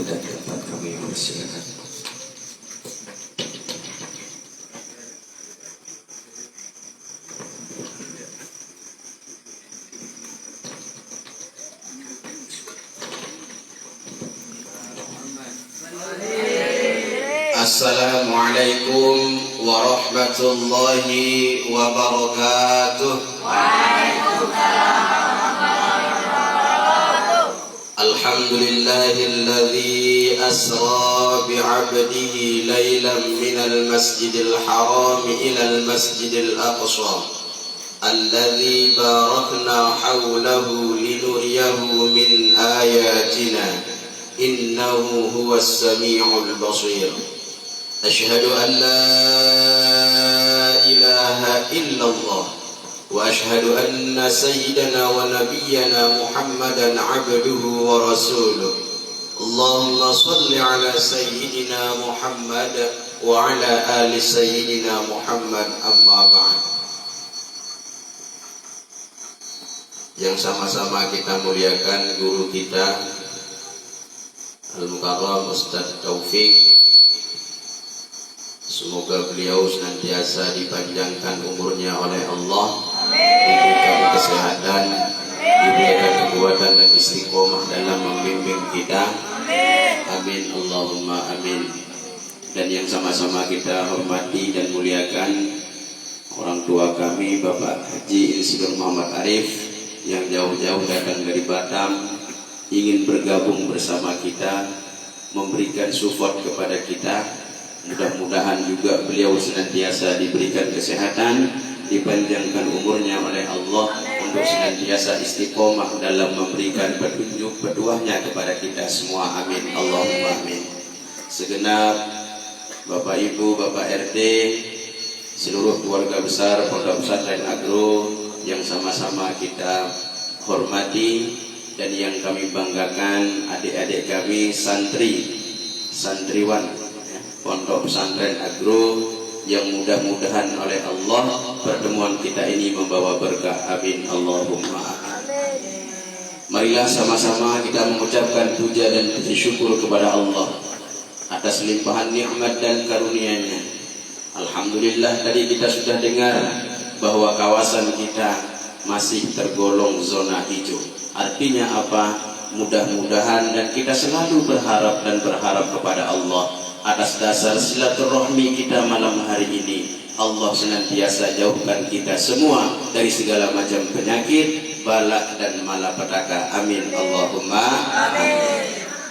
dan tempat kami persilakan. Assalamualaikum warahmatullahi wabarakatuh. Alhamdulillahilladzi asra bi'abdihi laylan minal masjidil haram ilal masjidil aqsa alladzi barakna hawlahu linuriyahu min ayatina innahu huwas sami'ul basir. Asyhadu an la ilaha illallah wa asyhadu anna sayyidana wa nabiyyana Muhammadan abduhu wa rasuluh. Allahumma salli ala sayyidina Muhammad wa ala ali sayyidina Muhammad, amma ba'd. Yang sama-sama kita muliakan guru kita Al-Mukarram Ustaz Taufik. Semoga beliau senantiasa dipanjangkan umurnya oleh Allah, diberikan kesehatan, diberikan kekuatan dan istiqomah dalam membimbing kita. Amin Allahumma amin. Dan yang sama-sama kita hormati dan muliakan orang tua kami, Bapak Haji Insinyur Muhammad Arif, yang jauh-jauh datang dari Batam ingin bergabung bersama kita, memberikan support kepada kita. Mudah-mudahan juga beliau senantiasa diberikan kesehatan, dipanjangkan umurnya oleh Allah untuk senantiasa istiqomah dalam memberikan petunjuk petuahnya kepada kita semua. Amin Allahumma amin. Segenap Bapak Ibu, Bapak RT, seluruh keluarga besar Pondok Pesantren Agro yang sama-sama kita hormati dan yang kami banggakan, adik-adik kami santriwan Pondok Pesantren Agro, yang mudah-mudahan oleh Allah pertemuan kita ini membawa berkah. Amin Allahumma amin. Marilah sama-sama kita mengucapkan puja dan puji syukur kepada Allah atas limpahan nikmat dan karunia-Nya. Alhamdulillah, tadi kita sudah dengar bahwa kawasan kita masih tergolong zona hijau. Artinya apa? Mudah-mudahan dan kita selalu berharap kepada Allah atas dasar silaturahmi kita malam hari ini, Allah senantiasa jauhkan kita semua dari segala macam penyakit, balak dan malapetaka. Amin Allahumma amin.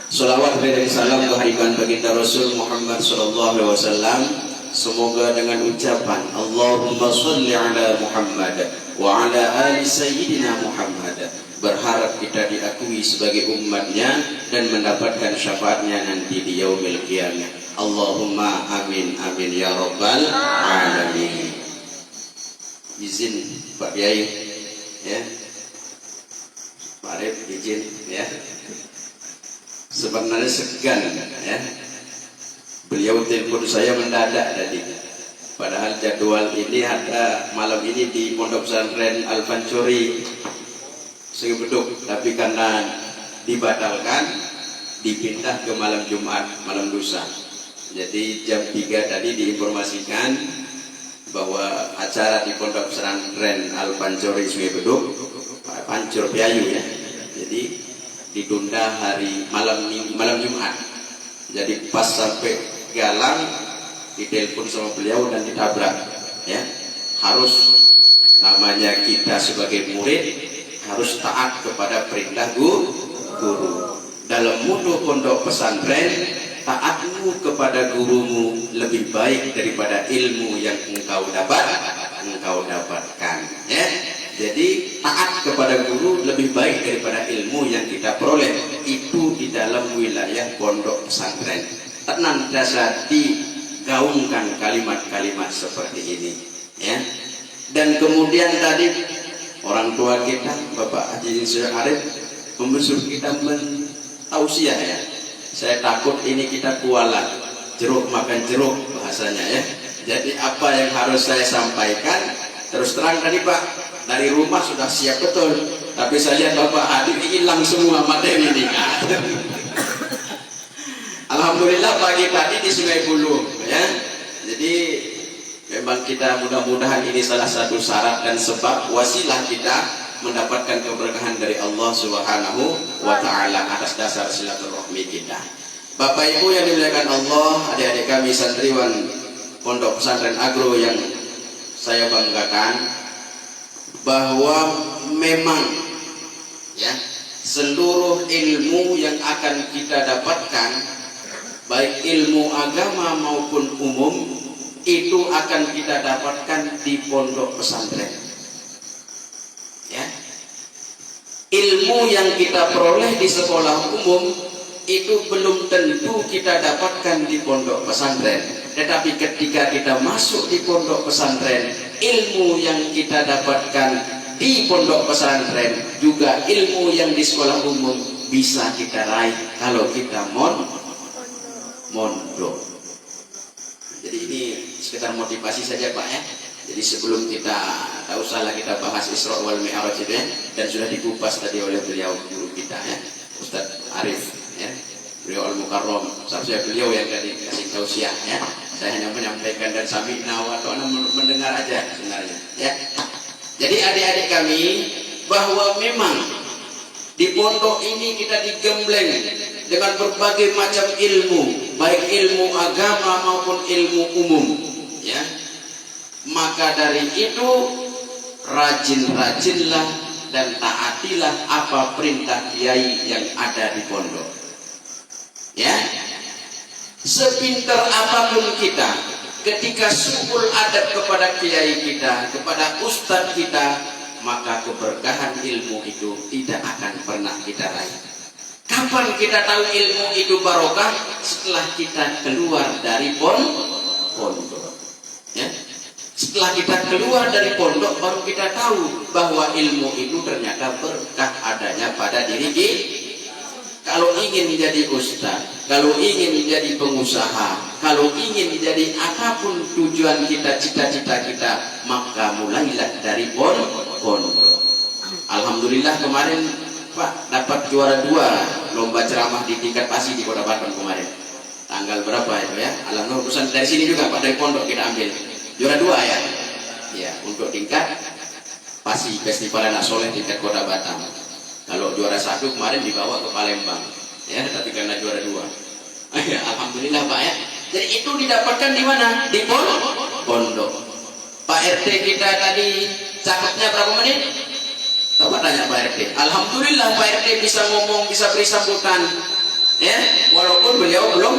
Salawat dan salam kehadiran baginda Rasul Muhammad sallallahu alaihi wasallam. Semoga dengan ucapan Allahumma sholli ala Muhammad wa ala ali sayyidina Muhammad, berharap kita diakui sebagai umatnya dan mendapatkan syafaatnya nanti di yaumil qiyamah. Allahumma amin amin ya rabbal alamin. Izin Pak Kiai ya, Pak Arif izin ya. Sebenarnya segan ya, beliau telepon saya mendadak tadi, padahal jadwal ini ada malam ini di Pondok Pesantren Al-Fancuri Beduk, tapi karena dibatalkan dipindah ke malam Jumat, malam lusa. Jadi jam 3 tadi diinformasikan bahwa acara di Pondok Pesantren Al-Fancuri Beduk, Pancur Piayu ya, jadi ditunda hari malam Jumat. Jadi pas sampai Galang ditelepon sama beliau dan ditabrak ya. Harus, namanya kita sebagai murid harus taat kepada perintah guru. Dalam mutu pondok pesantren, taatmu kepada gurumu lebih baik daripada ilmu yang engkau dapatkan ya. Jadi taat kepada guru lebih baik daripada ilmu yang kita peroleh. Itu di dalam wilayah pondok pesantren. Tenang dasar digaungkan kalimat-kalimat seperti ini ya. Dan kemudian tadi orang tua kita Bapak Haji Insinyur Arif membesar kita mentausiah ya. Saya takut ini kita kualat, jeruk makan jeruk bahasanya ya. Jadi apa yang harus saya sampaikan, terus terang tadi Pak, dari rumah sudah siap betul, tapi saya lihat Bapak hadir hilang semua materi ini. Alhamdulillah pagi tadi di Sungai Bulu ya. Jadi memang kita mudah-mudahan ini salah satu syarat dan sebab wasilah kita mendapatkan keberkahan dari Allah Subhanahu wa taala atas dasar silaturahmi kita. Bapak Ibu yang dimuliakan Allah, adik-adik kami santriwan Pondok Pesantren Agro yang saya banggakan, bahwa memang ya seluruh ilmu yang akan kita dapatkan, baik ilmu agama maupun umum, itu akan kita dapatkan di pondok pesantren. Ya. Ilmu yang kita peroleh di sekolah umum itu belum tentu kita dapatkan di pondok pesantren. Tetapi ketika kita masuk di pondok pesantren, ilmu yang kita dapatkan di pondok pesantren juga ilmu yang di sekolah umum bisa kita raih kalau kita mondok. Jadi ini sekedar motivasi saja Pak ya. Jadi sebelum kita tak usahlah kita bahas Isra wal Mi'raj itu ya, dan sudah dikupas tadi oleh beliau guru kita ya, Ustadz Arif ya, beliau Al-Mukarram. Seharusnya beliau yang tadi kasih tausiah ya. Saya hanya menyampaikan dan sami'na wa ta'na, mendengar aja sebenarnya ya. Jadi adik-adik kami, bahwa memang di pondok ini kita digembleng dengan berbagai macam ilmu, baik ilmu agama maupun ilmu umum ya. Maka dari itu rajin-rajinlah dan taatilah apa perintah kiai yang ada di pondok ya. Sepintar apapun kita, ketika sukul adab kepada kiai kita, kepada ustadz kita, maka keberkahan ilmu itu tidak akan pernah kita raih. Kapan kita tahu ilmu itu barokah? Setelah kita keluar dari pondok ya. Setelah kita keluar dari pondok, baru kita tahu bahwa ilmu itu ternyata berkah adanya pada diri kita. Kalau ingin menjadi ustaz, kalau ingin menjadi pengusaha, kalau ingin menjadi apapun tujuan kita, cita-cita kita, maka mulailah dari pondok. Alhamdulillah kemarin Pak dapat juara 2 lomba ceramah di tingkat PASI di Kota Batam kemarin. Tanggal berapa itu ya? Alhamdulillah urusan dari sini juga Pak, dari pondok kita ambil. Juara 2 ya. Ya, untuk tingkat PASI Festival Anak Soleh tingkat Kota Batam. Kalau juara 1 kemarin dibawa ke Palembang ya, tapi karena juara 2 ya, alhamdulillah Pak ya. Jadi itu didapatkan di mana? Di pondok. Pak RT kita tadi cakapnya berapa menit? Coba tanya Pak RT. Alhamdulillah Pak RT bisa ngomong, bisa beri sambutan ya, walaupun beliau belum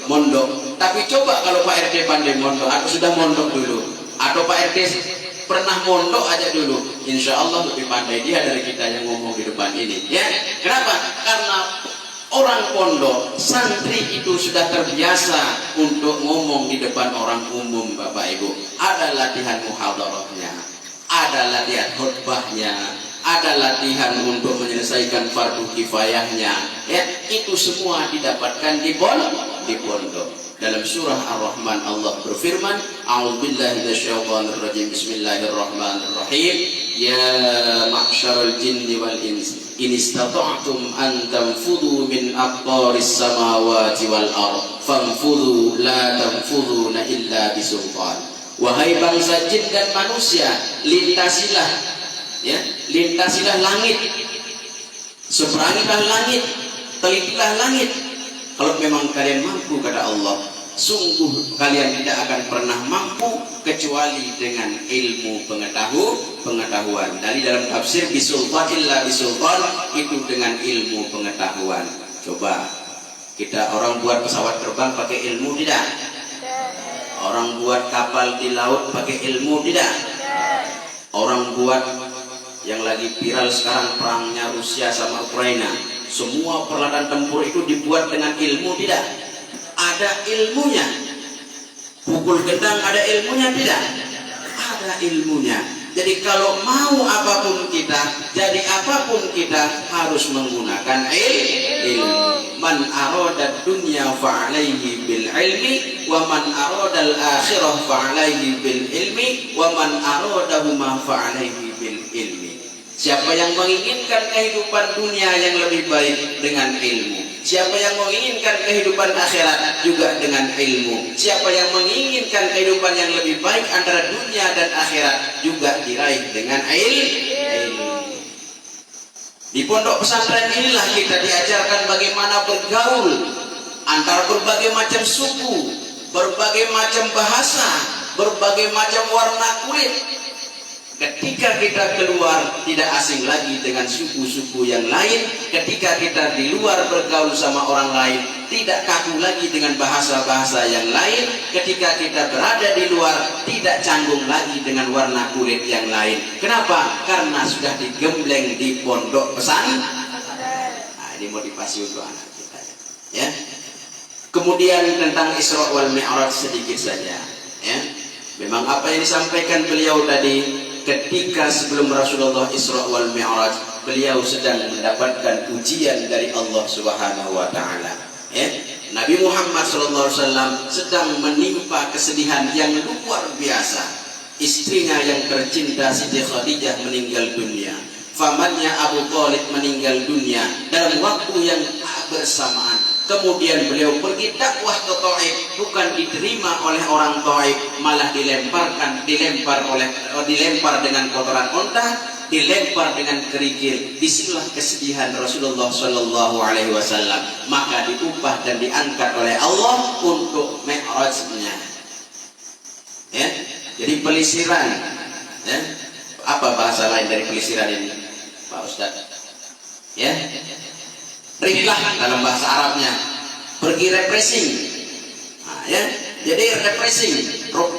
mondok. Tapi coba kalau Pak RT pandai mondok, atau sudah mondok dulu, atau Pak RT pernah mondok aja dulu, insya Allah lebih pandai dia dari kita yang ngomong di depan ini ya. Kenapa? Karena orang pondok, santri itu sudah terbiasa untuk ngomong di depan orang umum Bapak Ibu. Ada latihan muhadarahnya, ada latihan khutbahnya, ada latihan untuk menyelesaikan fardu kifayahnya ya. Itu semua didapatkan di pondok. Dalam surah Ar-Rahman Allah berfirman, A'udzubillahi minasyaitonirrajim, Bismillahirrahmanirrahim. Ya ma'syaral jinni wal ins, in istata'tum an tanfudhu min aqtaris samawati wal ard, fanfudhu la tanfudhuna illa bisultan. Wahai bangsa jin dan manusia, lintasilah ya, lintasilah langit, seberangilah langit, telitilah langit. Kalau memang kalian mampu, kata Allah, sungguh kalian tidak akan pernah mampu kecuali dengan ilmu pengetahuan. Dari dalam tafsir bisultan illa bisultan, itu dengan ilmu pengetahuan. Coba kita, orang buat pesawat terbang pakai ilmu tidak? Orang buat kapal di laut pakai ilmu tidak? Orang buat yang lagi viral sekarang perangnya Rusia sama Ukraina, semua peralatan tempur itu dibuat dengan ilmu tidak? Ada ilmunya. Pukul gendang ada ilmunya tidak? Ada ilmunya. Jadi kalau mau apapun kita, jadi apapun kita harus menggunakan ilmu. Man arada dunya fa'alaihi bil ilmi, wa man arada al akhirah fa'alaihi bil ilmi, wa man aradahuma fa'alaihi bil ilmi. Siapa yang menginginkan kehidupan dunia yang lebih baik dengan ilmu, Siapa yang menginginkan kehidupan akhirat juga dengan ilmu. Siapa yang menginginkan kehidupan yang lebih baik antara dunia dan akhirat juga diraih dengan ilmu. Di pondok pesantren inilah kita diajarkan bagaimana bergaul antara berbagai macam suku, berbagai macam bahasa, berbagai macam warna kulit. Ketika kita keluar tidak asing lagi dengan suku-suku yang lain. Ketika kita di luar bergaul sama orang lain tidak kaku lagi dengan bahasa-bahasa yang lain. Ketika kita berada di luar tidak canggung lagi dengan warna kulit yang lain. Kenapa? Karena sudah digembleng di pondok pesantren. Nah, ini motivasi untuk anak kita ya. Kemudian tentang Isra wal Mi'raj sedikit saja ya. Memang apa yang disampaikan beliau tadi, ketika sebelum Rasulullah Isra wal Mi'raj, beliau sedang mendapatkan ujian dari Allah Subhanahu wa taala. Ya. Nabi Muhammad SAW sedang menimpa kesedihan yang luar biasa. Istrinya yang tercinta Siti Khadijah meninggal dunia. Pamannya Abu Thalib meninggal dunia dalam waktu yang bersamaan. Kemudian beliau pergi dakwah ke Taif, bukan diterima oleh orang Taif, malah dilempar dengan kotoran unta, dilempar dengan kerikil. Disinilah kesedihan Rasulullah Shallallahu Alaihi Wasallam. Maka diubah dan diangkat oleh Allah untuk Mi'rajnya. Ya, jadi pelisiran. Ya, apa bahasa lain dari pelisiran ini, Pak Ustadz? Ya. Rihlah dalam bahasa Arabnya, pergi refreshing. Nah, ya, jadi refreshing.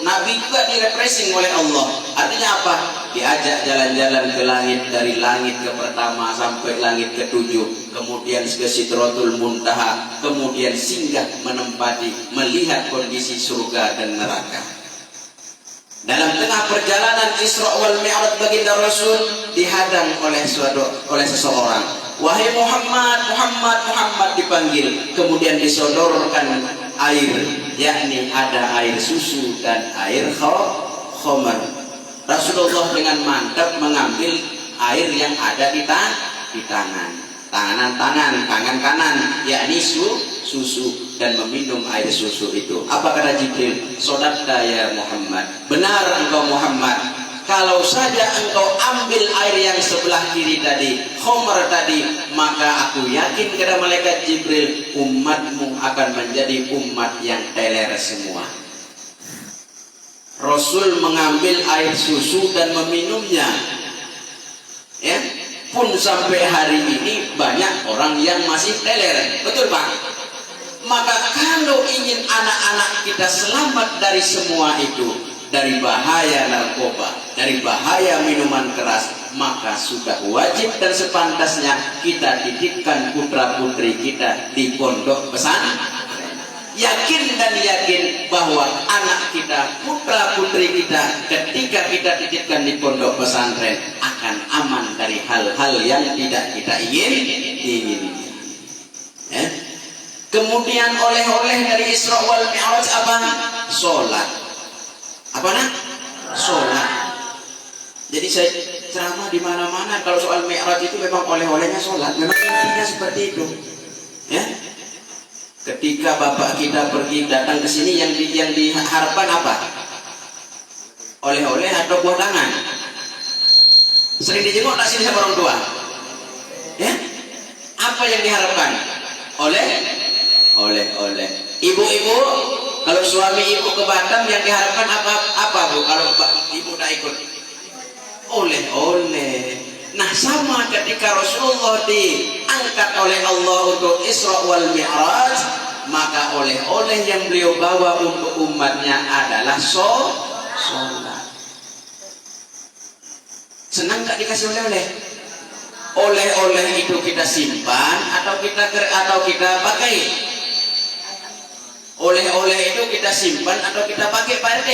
Nabi juga direpressing oleh Allah. Artinya apa? Diajak jalan-jalan ke langit, dari langit ke pertama sampai langit ke-7, kemudian ke Sidratul Muntaha, kemudian singgah menempati, melihat kondisi surga dan neraka. Dalam tengah perjalanan Isra wal Mi'raj baginda Rasul dihadang oleh seseorang. Wahai Muhammad, Muhammad, Muhammad dipanggil. Kemudian disodorkan air, yakni ada air susu dan air khamar. Rasulullah dengan mantap mengambil air yang ada di tangan kanan, yakni susu, dan meminum air susu itu. Apa kata Jibril? Sodaqta ya Muhammad, benar engkau Muhammad. Kalau saja engkau ambil air yang sebelah kiri tadi, khamar tadi, maka aku yakin kepada malaikat Jibril, umatmu akan menjadi umat yang teler semua. Rasul mengambil air susu dan meminumnya. Ya, pun sampai hari ini banyak orang yang masih teler. Betul Pak? Maka kalau ingin anak-anak kita selamat dari semua itu, dari bahaya narkoba, dari bahaya minuman keras, maka sudah wajib dan sepantasnya kita didikkan putra-putri kita di pondok pesantren. Yakin dan yakin bahwa anak kita, putra-putri kita, ketika kita didikkan di pondok pesantren akan aman dari hal-hal yang tidak kita ingin. Ya. Kemudian oleh-oleh dari Isra wal Mi'raj apa? Sholat. Apa nak? Sholat. Jadi saya ceramah di mana-mana kalau soal Mi'raj itu memang oleh-olehnya sholat. Memang intinya seperti itu. Ya. Ketika bapak kita pergi datang ke sini yang diharapkan apa? Oleh-oleh atau buah tangan? Sering dijenguk tak sini sama orang tua? Ya. Apa yang diharapkan? Oleh-oleh. Ibu-ibu, kalau suami ibu ke Batam yang diharapkan apa Bu? Kalau ibu tak ikut, oleh-oleh. Nah sama ketika Rasulullah diangkat oleh Allah untuk Isra wal Mi'raj, maka oleh-oleh yang beliau bawa untuk umatnya adalah sholat. Senang tak dikasih oleh-oleh? Oleh-oleh itu kita simpan atau kita pakai? Oleh-oleh itu kita simpan atau kita pakai Pak RT?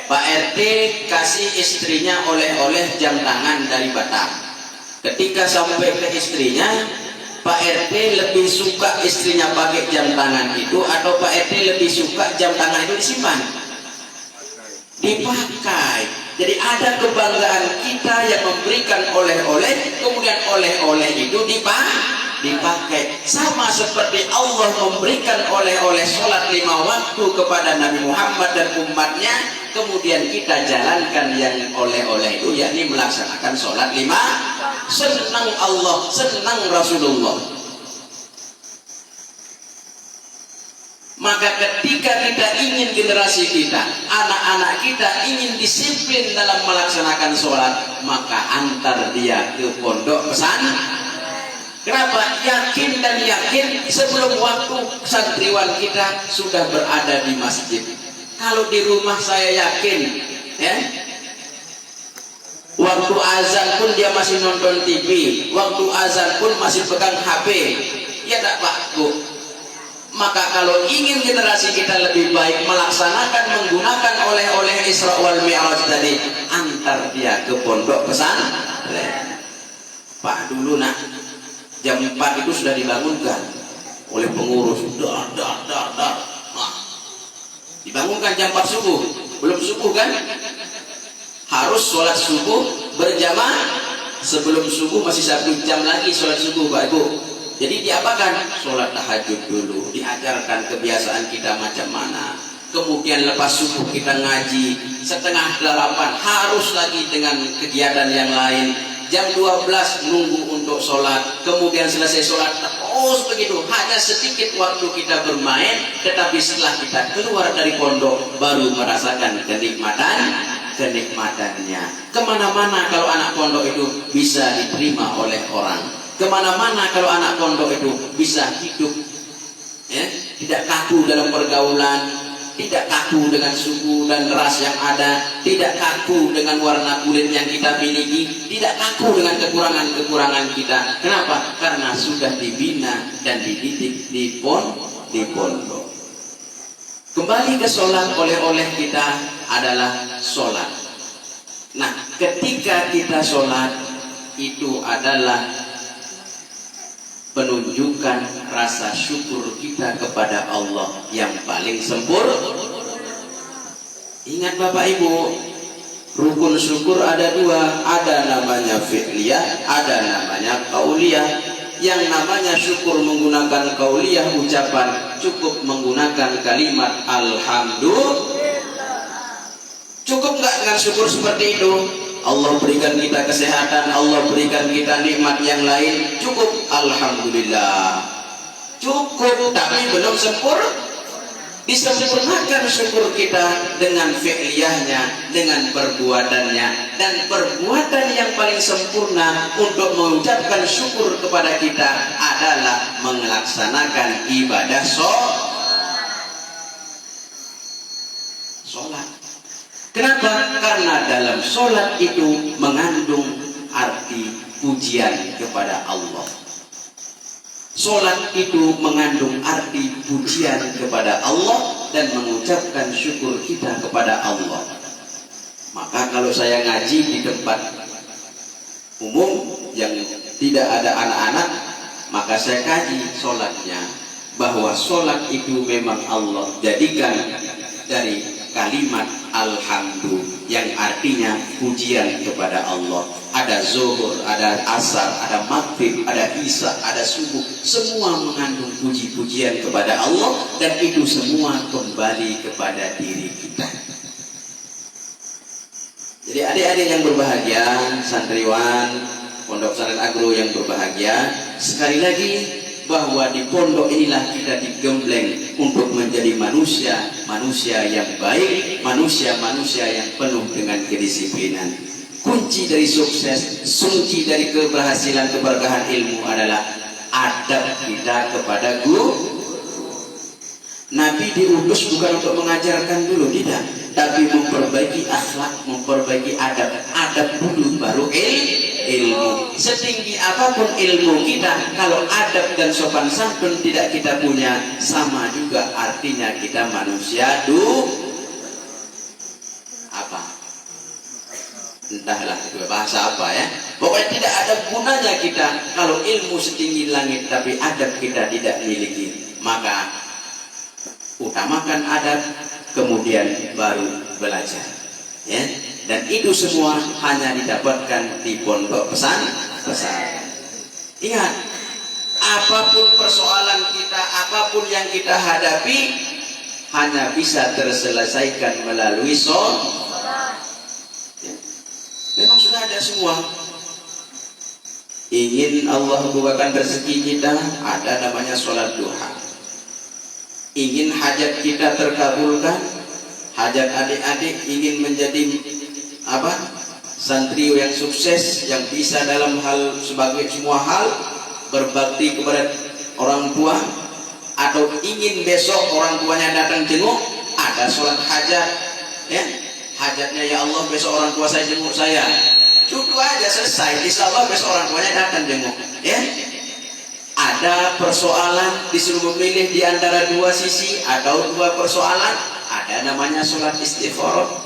Pak RT kasih istrinya oleh-oleh jam tangan dari Batam. Ketika sampai ke istrinya, Pak RT lebih suka istrinya pakai jam tangan itu atau Pak RT lebih suka jam tangan itu disimpan? Dipakai. Jadi ada kebanggaan kita yang memberikan oleh-oleh, kemudian oleh-oleh itu dipakai. dipakai. Sama seperti Allah memberikan oleh-oleh sholat 5 waktu kepada Nabi Muhammad dan umatnya, kemudian kita jalankan yang oleh-oleh itu, yakni melaksanakan sholat 5. Senang Allah, senang Rasulullah. Maka ketika kita ingin generasi kita, anak-anak kita ingin disiplin dalam melaksanakan sholat, maka antar dia ke pondok pesantren. Kenapa? Yakin dan yakin sebelum waktu santriwan kita sudah berada di masjid. Kalau di rumah saya yakin, ya, waktu azan pun dia masih nonton TV, waktu azan pun masih pegang HP. Ya tak Pak Bu? Maka kalau ingin generasi kita lebih baik, melaksanakan menggunakan oleh-oleh Isra wal Mi'raj tadi, antar dia ke pondok pesantren. Pak, dulu nak jam 4 itu sudah dibangunkan oleh pengurus. Nah, dibangunkan jam 4 subuh. Belum subuh kan? Harus sholat subuh berjamaah. Sebelum subuh masih 1 jam lagi sholat subuh Pak Ibu. Jadi diapakan? Sholat tahajud dulu, diajarkan kebiasaan kita macam mana. Kemudian lepas subuh kita ngaji, 7:30 harus lagi dengan kegiatan yang lain. Jam 12 nunggu untuk sholat, kemudian selesai sholat terus begitu. Hanya sedikit waktu kita bermain, tetapi setelah kita keluar dari pondok baru merasakan kenikmatannya. Kemana-mana kalau anak pondok itu bisa diterima oleh orang. Kemana-mana kalau anak pondok itu bisa hidup, ya, tidak kaku dalam pergaulan, tidak kaku dengan suku dan ras yang ada, tidak kaku dengan warna kulit yang kita miliki, tidak kaku dengan kekurangan-kekurangan kita. Kenapa? Karena sudah dibina dan dididik di pondok. Kembali ke sholat, oleh-oleh kita adalah sholat. Nah, ketika kita sholat itu adalah penunjukan rasa syukur kita kepada Allah yang paling sempurna. Ingat Bapak Ibu, rukun syukur ada 2, ada namanya fi'liyah, ada namanya qauliyah. Yang namanya syukur menggunakan qauliyah, ucapan, cukup menggunakan kalimat alhamdulillah. Cukup nggak dengan syukur seperti itu? Allah berikan kita kesehatan, Allah berikan kita nikmat yang lain, cukup alhamdulillah. Cukup, tapi belum sempurna. Disempurnakan syukur kita dengan fi'liyahnya, dengan perbuatannya. Dan perbuatan yang paling sempurna untuk mengucapkan syukur kepada kita adalah melaksanakan ibadah sholat. Kenapa? Karena dalam sholat itu mengandung arti pujian kepada Allah. Sholat itu mengandung arti pujian kepada Allah dan mengucapkan syukur kita kepada Allah. Maka kalau saya ngaji di tempat umum yang tidak ada anak-anak, maka saya kaji sholatnya, bahwa sholat itu memang Allah jadikan dari kalimat alhamdulillah yang artinya pujian kepada Allah. Ada zuhur, ada asar, ada maghrib, ada isya, ada subuh, semua mengandung puji-pujian kepada Allah, dan itu semua kembali kepada diri kita. Jadi adik-adik yang berbahagia, santriwan Pondok Pesantren Agro yang berbahagia, sekali lagi bahwa di pondok inilah kita digembleng untuk menjadi manusia yang baik, manusia yang penuh dengan kedisiplinan. Kunci dari sukses, kunci dari keberhasilan, keberkahan ilmu adalah adab kita kepada guru. Nabi diutus bukan untuk mengajarkan dulu, tidak, tapi memperbaiki akhlak, memperbaiki adab. Adab dulu baru ilmu. Setinggi apapun ilmu kita, kalau adab dan sopan santun tidak kita punya, sama juga artinya kita manusia apa? Entahlah itu bahasa apa ya. Pokoknya tidak ada gunanya kita kalau ilmu setinggi langit tapi adab kita tidak miliki. Maka utamakan adab, kemudian baru belajar, ya. Dan itu semua hanya didapatkan di pondok pesantren. Ingat, Apapun persoalan kita, apapun yang kita hadapi, hanya bisa terselesaikan melalui sholat. Ya. Memang sudah ada semua. Ingin Allah bukakan rezeki kita, ada namanya sholat duha. Ingin hajat kita terkabulkan, hajat adik-adik ingin menjadi santri yang sukses, yang bisa dalam hal sebagai semua hal berbakti kepada orang tua, atau ingin besok orang tuanya datang jenguk, ada sholat hajat, ya hajatnya, ya Allah besok orang tua saya jenguk saya, cukup aja selesai, insya Allah besok orang tuanya datang jenguk, ya. Ada persoalan disuruh memilih di antara dua sisi atau dua persoalan, ada namanya sholat istikharah.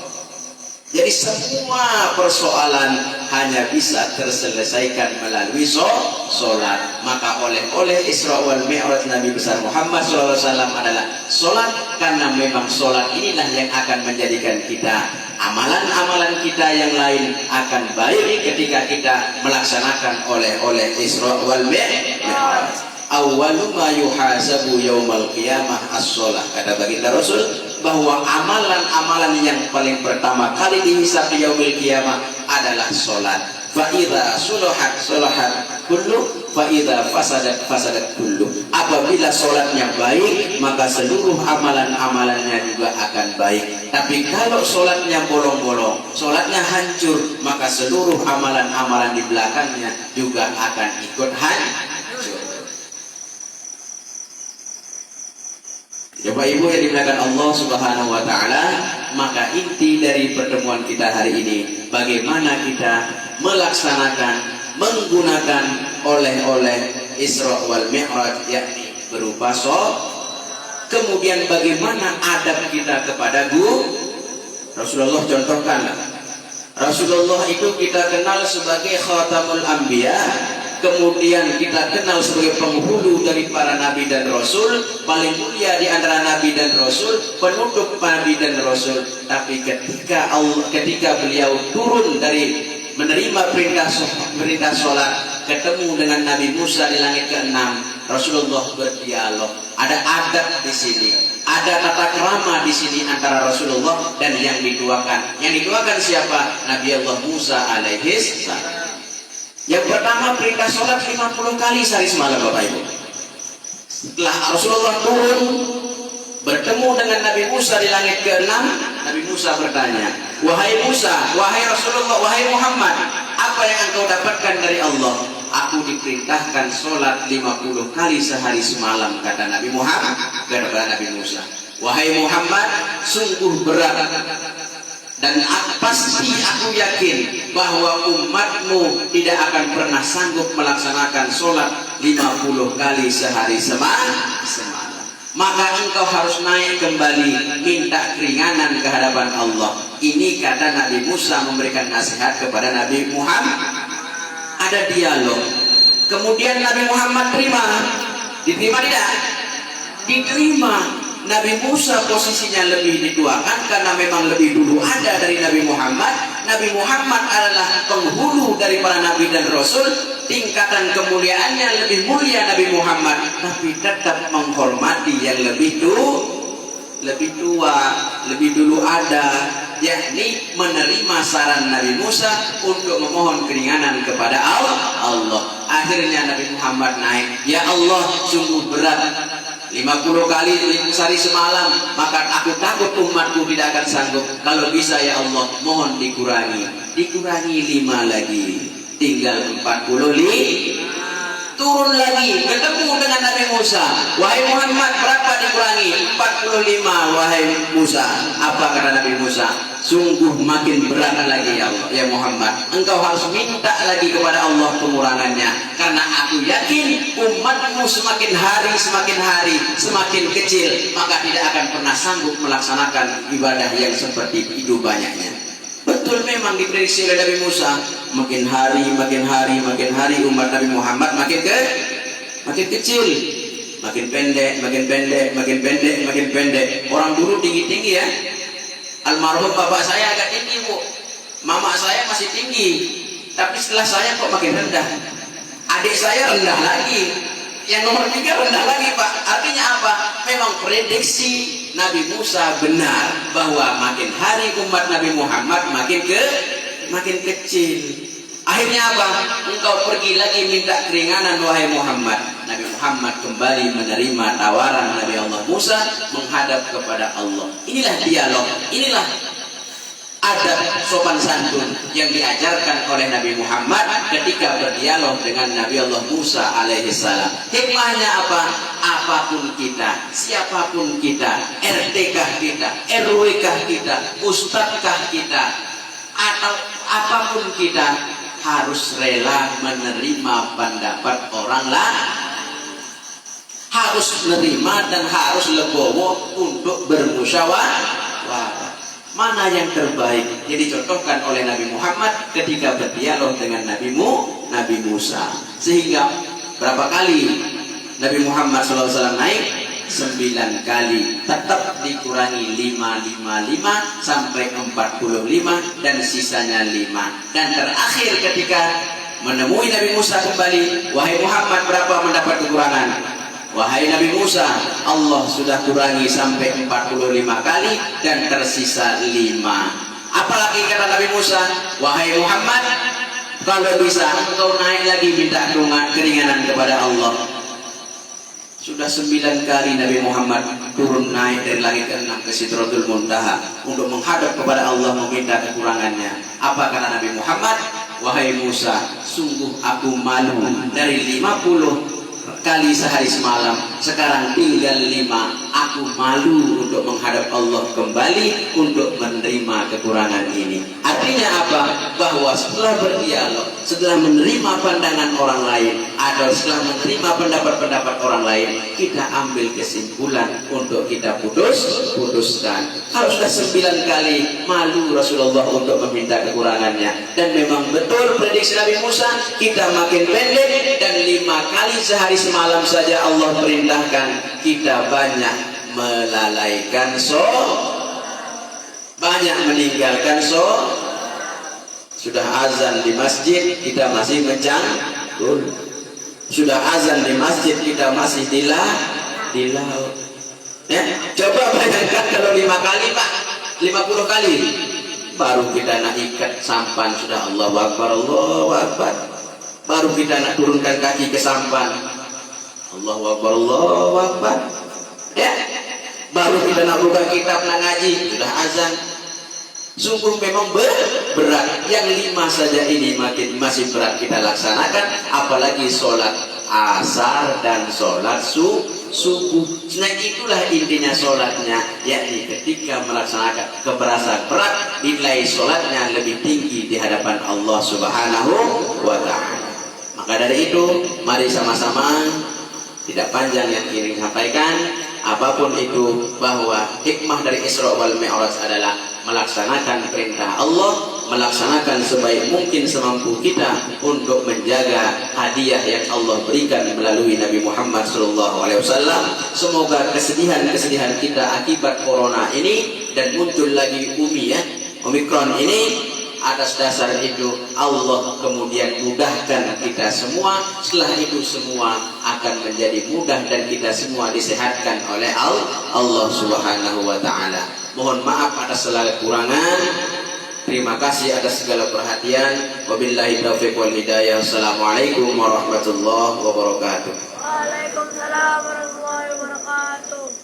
Jadi semua persoalan hanya bisa terselesaikan melalui sholat. Maka oleh Isra wal Mi'raj Nabi besar Muhammad SAW adalah sholat, karena memang sholat inilah yang akan menjadikan kita, amalan-amalan kita yang lain akan baik ketika kita melaksanakan oleh Isra wal Mi'raj. Awwalu ma yuhasabu yaumal qiyamah as-sholah, kata baginda Rasul, bahwa amalan-amalan yang paling pertama kali dihisab di yaumil qiyamah adalah sholat. Fa idza sulahat sulahat kullu, fa idza fasadat fasadat kullu. Apabila sholatnya baik, maka seluruh amalan-amalannya juga akan baik. Tapi kalau sholatnya bolong-bolong, sholatnya hancur, maka seluruh amalan-amalan di belakangnya juga akan ikut hancur. Bapak Ibu yang dimuliakan Allah Subhanahu wa taala, maka inti dari pertemuan kita hari ini, bagaimana kita melaksanakan, menggunakan oleh Isra wal Mi'raj, yakni berupa sholat. Kemudian bagaimana adab kita kepada guru. Rasulullah contohkan, Rasulullah itu kita kenal sebagai khatamul anbiya, kemudian kita kenal sebagai penghulu dari para nabi dan rasul, paling mulia di antara nabi dan rasul, penutup nabi dan rasul. Tapi ketika beliau turun dari menerima perintah sholat, ketemu dengan Nabi Musa di langit ke-6, Rasulullah berdialog. Ada adab di sini, ada tata krama di sini antara Rasulullah dan yang dituakan. Yang dituakan siapa? Nabi Allah Musa alaihi salam. Yang pertama, perintah sholat 50 kali sehari semalam, Bapak Ibu. Setelah Rasulullah turun bertemu dengan Nabi Musa di langit ke-6, Nabi Musa bertanya, wahai Musa, wahai Rasulullah, wahai Muhammad, apa yang engkau dapatkan dari Allah? Aku diperintahkan sholat 50 kali sehari semalam, kata Nabi Muhammad kepada Nabi Musa. Wahai Muhammad, sungguh berat, dan pasti aku yakin bahwa umatmu tidak akan pernah sanggup melaksanakan sholat 50 kali sehari semalam. Maka engkau harus naik kembali, minta keringanan ke hadapan Allah. Ini kata Nabi Musa memberikan nasihat kepada Nabi Muhammad. Ada dialog. Kemudian Nabi Muhammad terima. Diterima tidak? Diterima. Nabi Musa posisinya lebih dituakan karena memang lebih dulu ada dari Nabi Muhammad. Nabi Muhammad adalah penghulu dari para nabi dan rasul. Tingkatan kemuliaannya lebih mulia Nabi Muhammad, tapi tetap menghormati yang lebih tua, lebih dulu ada, yakni menerima saran Nabi Musa untuk memohon keringanan kepada Allah. Akhirnya Nabi Muhammad naik, ya Allah, sungguh berat 50 kali sehari semalam, maka aku takut umatku tidak akan sanggup. Kalau bisa ya Allah, mohon dikurangi 5 lagi, tinggal 45. Turun lagi, ketemu dengan Nabi Musa. Wahai Muhammad, berapa dikurangi? 45, wahai Musa. Apa kata Nabi Musa? Sungguh makin berat lagi ya Allah, ya Muhammad. Engkau harus minta lagi kepada Allah pengurangannya. Karena aku yakin umatmu semakin hari semakin kecil, maka tidak akan pernah sanggup melaksanakan ibadah yang seperti itu banyaknya. Betul, memang diprediksi oleh Nabi Musa, makin hari umat Nabi Muhammad makin kecil, makin pendek. Orang dulu tinggi ya. Almarhum bapak saya agak tinggi, Bu. Mama saya masih tinggi, tapi setelah saya kok makin rendah. Adik saya rendah lagi. Yang nomor 3 rendah lagi Pak. Artinya apa? Memang prediksi Nabi Musa benar bahwa makin hari umat Nabi Muhammad makin kecil. Akhirnya apa? Engkau pergi lagi minta keringanan wahai Muhammad. Nabi Muhammad kembali menerima tawaran Nabi Allah Musa menghadap kepada Allah. Inilah dialog, inilah adab sopan santun yang diajarkan oleh Nabi Muhammad ketika berdialog dengan Nabi Allah Musa alaihissalam. Hikmahnya apa? Apapun kita, siapapun kita, RT-kah kita, RW-kah kita, Ustadz-kah kita, atau apapun kita, harus rela menerima pendapat orang lain. Harus menerima dan harus legowo untuk bermusyawarah. Mana yang terbaik yang dicontohkan oleh Nabi Muhammad ketika berdialog dengan Nabi Musa. Sehingga berapa kali Nabi Muhammad SAW naik? 9 kali. Tetap dikurangi 5 sampai 45 dan sisanya 5. Dan terakhir ketika menemui Nabi Musa kembali, wahai Muhammad, berapa mendapat kekurangan? Wahai Nabi Musa, Allah sudah kurangi sampai 45 kali dan tersisa 5. Apalagi kata Nabi Musa, wahai Muhammad, kalau bisa engkau naik lagi minta keringanan kepada Allah. Sudah 9 kali Nabi Muhammad turun naik dari langit ke-6 ke Sidratul Muntaha untuk menghadap kepada Allah meminta kekurangannya. Apa kata Nabi Muhammad? Wahai Musa, sungguh aku malu dari 50 kali sehari semalam, sekarang tinggal 5. Aku malu untuk menghadap Allah kembali untuk menerima kekurangan ini. Artinya apa? Bahwa setelah berdialog, setelah menerima pandangan orang lain, atau setelah menerima pendapat-pendapat orang lain, kita ambil kesimpulan untuk kita putuskan. Kalau sudah 9 kali malu Rasulullah untuk meminta kekurangannya, dan memang betul prediksi Nabi Musa, kita makin pendek, dan 5 kali sehari semalam saja Allah perintahkan, kita banyak melalaikan banyak meninggalkan sudah azan di masjid kita masih mencangkul, sudah azan di masjid kita masih di laut. Ya, coba bayangkan kalau 5 kali Pak, 50 kali baru kita nak ikat sampan, sudah Allahu Akbar, Allahu Akbar, baru kita nak turunkan kaki ke sampan, Allahu Akbar, Allahu Akbar, ya, baru kita nak buka kitab nak ngaji, sudah azan. Sungguh memang berat. Yang 5 saja ini masih berat kita laksanakan, apalagi sholat asar dan sholat subuh. Nah, itulah intinya sholatnya, yakni ketika melaksanakan keberasa berat, nilai sholatnya lebih tinggi di hadapan Allah Subhanahu wa Ta'ala. Maka dari itu, mari sama-sama, tidak panjang yang ingin sampaikan, apapun itu, bahwa hikmah dari Isra wal Mi'raj adalah melaksanakan perintah Allah, melaksanakan sebaik mungkin semampu kita untuk menjaga hadiah yang Allah berikan melalui Nabi Muhammad SAW. Semoga kesedihan-kesedihan kita akibat corona ini dan muncul lagi Omikron ini, atas dasar itu Allah kemudian mudahkan kita semua. Setelah itu semua akan menjadi mudah dan kita semua disehatkan oleh Allah Subhanahu wa Ta'ala. Mohon maaf atas segala kekurangan. Terima kasih atas segala perhatian. Wabillahi taufiq wal hidayah. Assalamualaikum warahmatullahi wabarakatuh. Waalaikumsalam warahmatullahi wabarakatuh.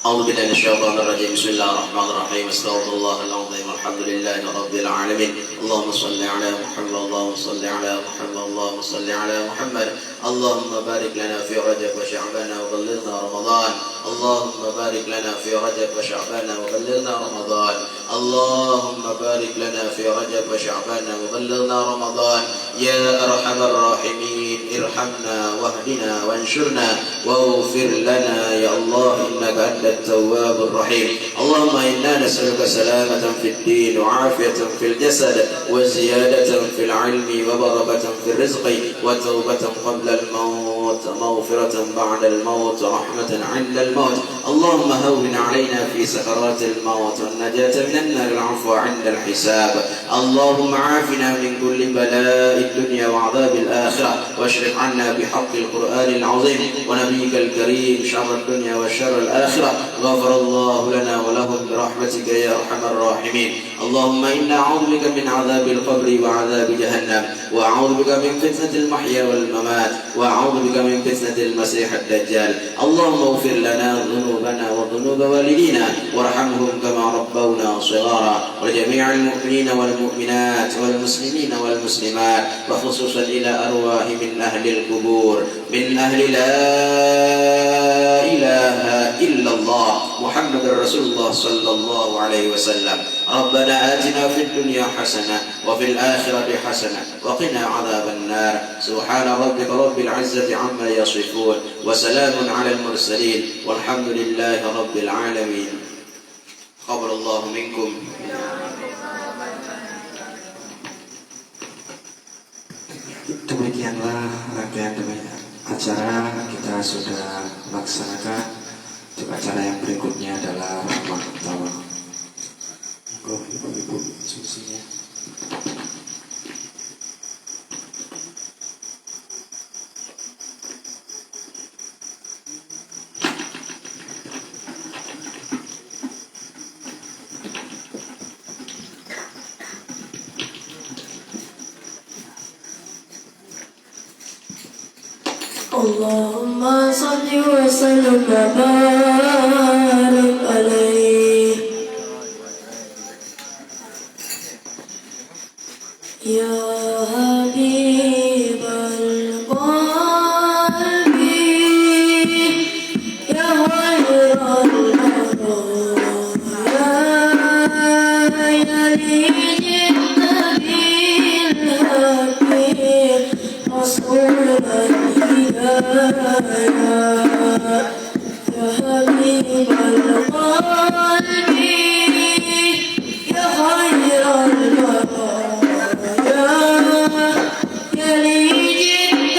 أعوذ بالله من الشيطان الرجيم بسم الله الرحمن الرحيم استغفر الله العظيم الحمد لله رب العالمين اللهم صل على محمد اللهم صل على محمد اللهم صل على محمد اللهم بارك لنا في رجب وشعبان وبلغنا رمضان اللهم بارك لنا في رجب وشعبان وبلغنا رمضان اللهم بارك لنا في رجب وشعبان وبلغنا رمضان يا أرحم الراحمين ارحمنا واهدنا وانشرنا واغفر لنا يا الله إنك أنت التواب الرحيم. اللهم إنا نسألك سلامة في الدين وعافية في الجسد وزيادة في العلم وبركة في الرزق وتوبة قبل الموت مغفرة بعد الموت رحمة عند الموت. اللهم هون علينا في سكرات الموت والنجاة من النار العفو عند الحساب. اللهم عافنا من كل بلاء الدنيا وعذاب الآخرة واشرف عنا بحق القرآن العظيم ونبيك الكريم شر الدنيا وشر الآخرة. غفر الله لنا ولهم برحمتك يا أرحم الراحمين. اللهم إنا أعوذ بك من عذاب القبر وعذاب جهنم وأعوذ بك من فتنة المحيا والممات وأعوذ بك من فتنة المسيح الدجال. اللهم اغفر لنا ذنوبنا وذنوب والدينا وارحمهم كما ربونا صغارا وجميع المؤمنين والمؤمنات والمسلمين والمسلمات وخصوصا إلى أرواح من أهل القبور من أهل لا إله إلا الله محمد رسول الله صلى الله عليه وسلم. ربنا آتنا في الدنيا حسنة وفي الآخرة حسنة وقنا عذاب النار. سبحان ربك رب العزة عما يصفون وسلام على المرسلين والحمد لله رب العالمين. قبل الله منكم. Demikianlah rangkaian demi acara kita sudah laksanakan. Untuk acara yang berikutnya adalah ramah tamah. Ibu-ibu diskusinya. اللهم صل وسلم وبارك عليه يا حبيب القلب يا خير البرايا يا لي جئت بالحق رسول يا حبيب القلب يا خير البرايا يا لي جئت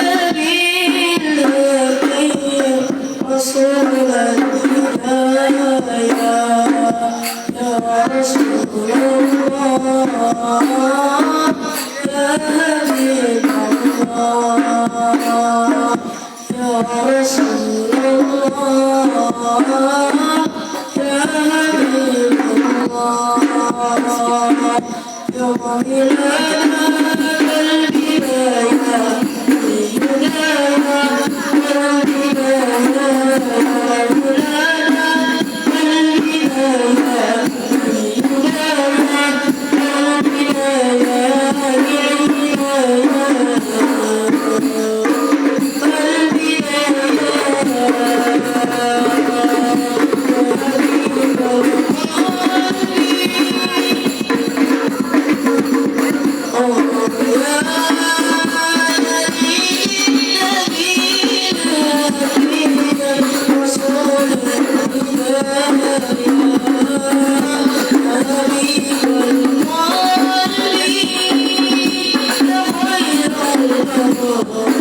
باليقين رسول الهدايا يا رسول الله يا حبيب الله يا رسول الله يا حبيب الله يا مهلا البداية Oh